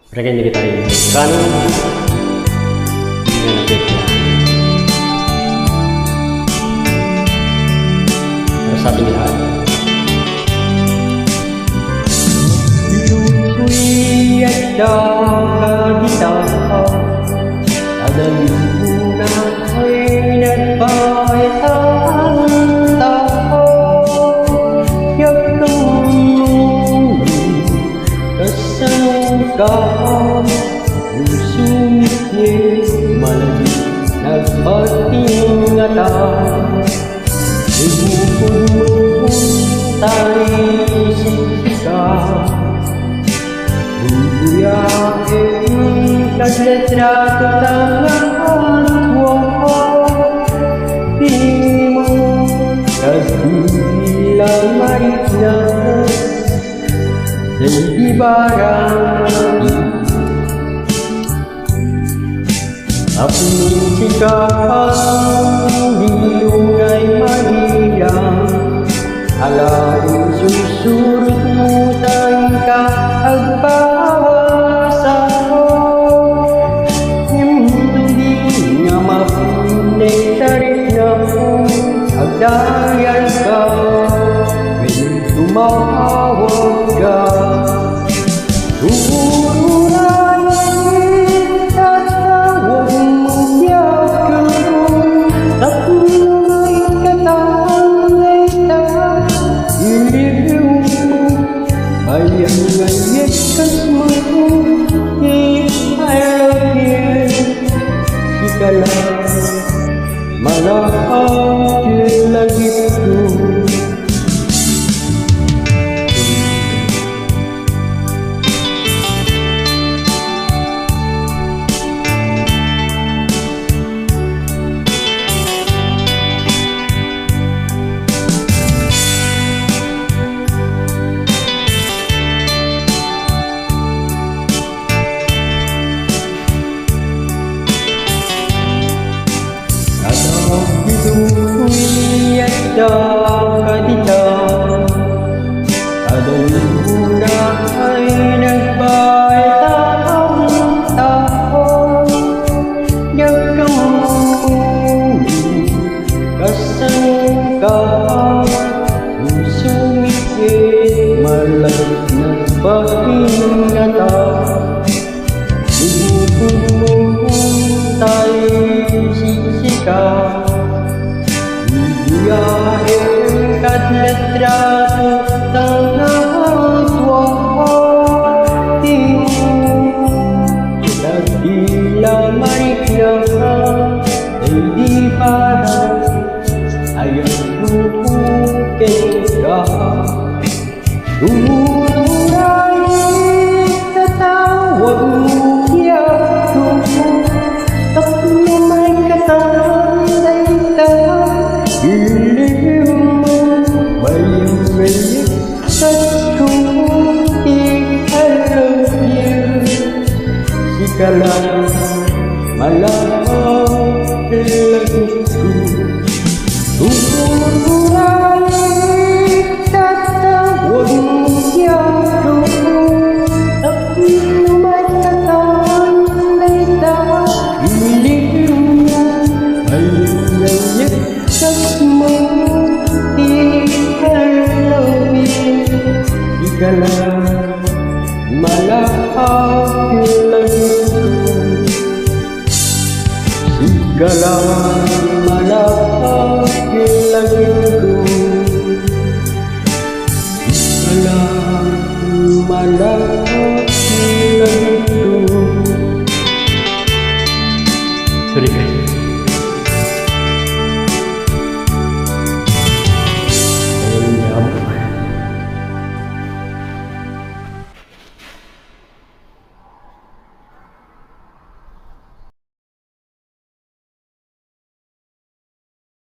Mereka yang kita inginkan dengan efeknya rasa pilihan. Diuwi ada kita ada luna dan baitan Kau sumit malagi nagpag-ingatan Ibupuntay sika Bubuyain nagletrato tangan Di mo nagbilang marikna Di barang Api sikapang dilunay mahirang Alaring susurut mutang ka agpasa ko Hindi nga mapinig tarik na agdayan ka When tumawag ka Malahap lagi itu Ada kadita Ada luna ay nagbaitang taon Yakamuli kasan ka Sumikit malag nagpahingatan Ibupuntay sisika Bubuyain kadletrato tangan tua Di nagbilang marikna Di parang ayaw lupukin ka Uray tatawag mo yato Tapos may katandaytan Ilim mo may sa tuwing I love you Sika lang malahap lagi ko Uray tatawag mo yato Tapos may katandaytan Ilim mo may Ikalang malahap lagi ko Ikalang malahap lagi